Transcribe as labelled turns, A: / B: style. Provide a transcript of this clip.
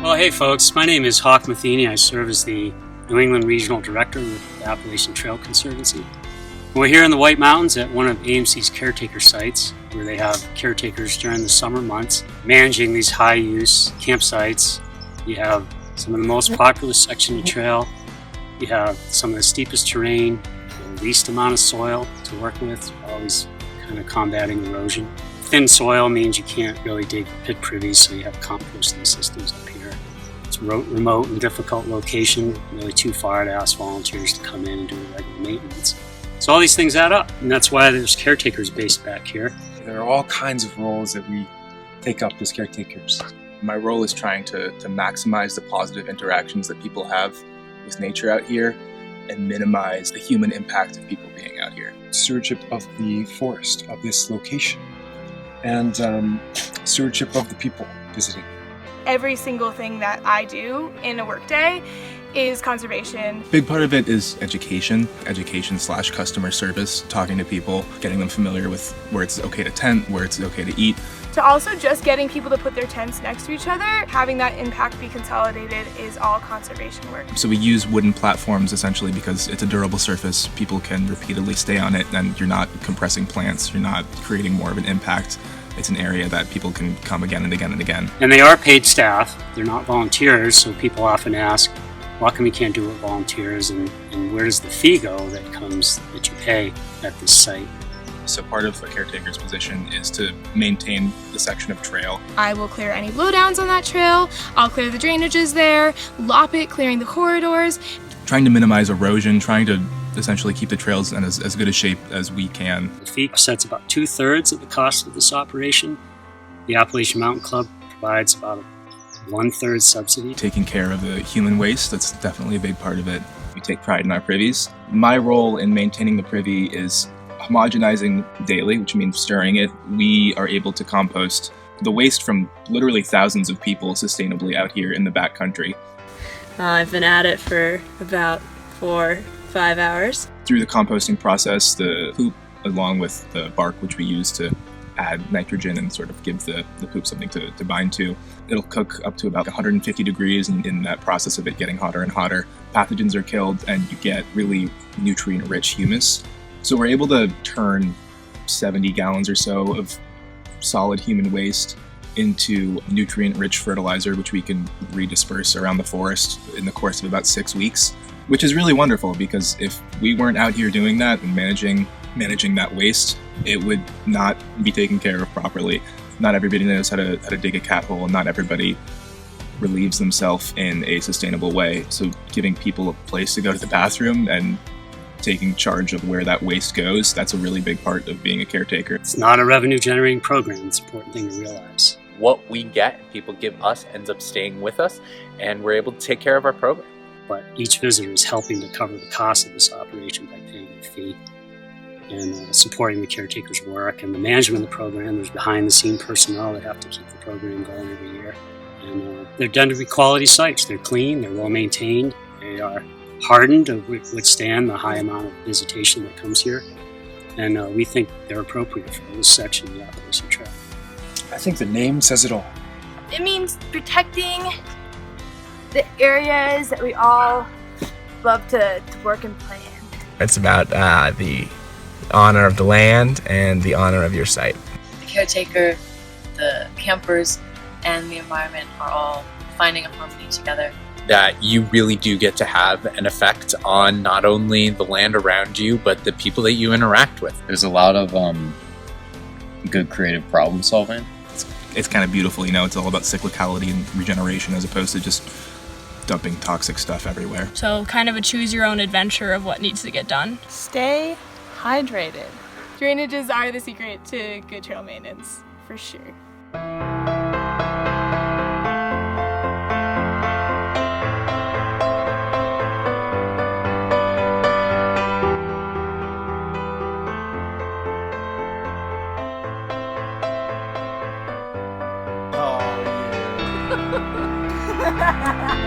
A: Well, hey folks, my name is Hawk Matheny. I serve as the New England Regional Director with the Appalachian Trail Conservancy. We're here in the White Mountains at one of AMC's caretaker sites, where they have caretakers during the summer months managing these high-use campsites. You have some of the most popular section of trail. You have some of the steepest terrain, the least amount of soil to work with, always kind of combating erosion. Thin soil means you can't really dig pit privies, so you have composting systems up here. It's a remote and difficult location, really too far to ask volunteers to come in and do regular maintenance. So all these things add up, and that's why there's caretakers based back here.
B: There are all kinds of roles that we take up as caretakers.
C: My role is trying to maximize the positive interactions that people have with nature out here and minimize the human impact of people being out here.
B: Stewardship of the forest, of this location, and stewardship of the people visiting.
D: Every single thing that I do in a workday is conservation.
C: Big part of it is education/customer service, talking to people, getting them familiar with where it's okay to tent, where it's okay to eat.
D: To also just getting people to put their tents next to each other, having that impact be consolidated is all conservation work.
C: So we use wooden platforms essentially because it's a durable surface. People can repeatedly stay on it and you're not compressing plants, you're not creating more of an impact. It's an area that people can come again and again and again.
A: And they are paid staff, they're not volunteers, so people often ask, why come you can't do it with volunteers, and where does the fee go that you pay at this site?
C: So part of a caretaker's position is to maintain the section of trail.
D: I will clear any blowdowns on that trail, I'll clear the drainages there, lop it, clearing the corridors.
C: Trying to minimize erosion, trying to essentially keep the trails in as good a shape as we can.
A: The fee sets about 2/3 of the cost of this operation. The Appalachian Mountain Club provides about a 1/3 subsidy.
C: Taking care of the human waste, that's definitely a big part of it. We take pride in our privies. My role in maintaining the privy is homogenizing daily, which means stirring it. We are able to compost the waste from literally thousands of people sustainably out here in the backcountry.
E: I've been at it for about 4-5 hours.
C: Through the composting process, the poop along with the bark, which we use to add nitrogen and sort of give the poop something to bind to. It'll cook up to about 150 degrees, and in that process of it getting hotter and hotter, pathogens are killed and you get really nutrient-rich humus. So we're able to turn 70 gallons or so of solid human waste into nutrient-rich fertilizer, which we can redisperse around the forest in the course of about 6 weeks, which is really wonderful because if we weren't out here doing that and managing that waste, it would not be taken care of properly. Not everybody knows how to dig a cat hole, and not everybody relieves themselves in a sustainable way. So giving people a place to go to the bathroom and taking charge of where that waste goes, that's a really big part of being a caretaker.
A: It's not a revenue generating program, it's an important thing to realize.
F: What we get and people give us ends up staying with us, and we're able to take care of our program.
A: But each visitor is helping to cover the cost of this operation by paying a fee and supporting the caretaker's work and the management of the program. There's behind-the-scene personnel that have to keep the program going every year. And they're done to be quality sites. They're clean, they're well-maintained, they are hardened to withstand the high amount of visitation that comes here. And we think they're appropriate for this section of the Appalachian Trail.
B: I think the name says it all.
D: It means protecting the areas that we all love to work and play in.
G: It's about the honor of the land and the honor of your site.
H: The caretaker, the campers, and the environment are all finding a harmony together.
F: That you really do get to have an effect on not only the land around you, but the people that you interact with.
I: There's a lot of good creative problem solving.
C: It's kind of beautiful, you know, it's all about cyclicality and regeneration as opposed to just dumping toxic stuff everywhere.
J: So kind of a choose your own adventure of what needs to get done.
D: Stay hydrated. Drainages are the secret to good trail maintenance, for sure.
B: Oh, yeah.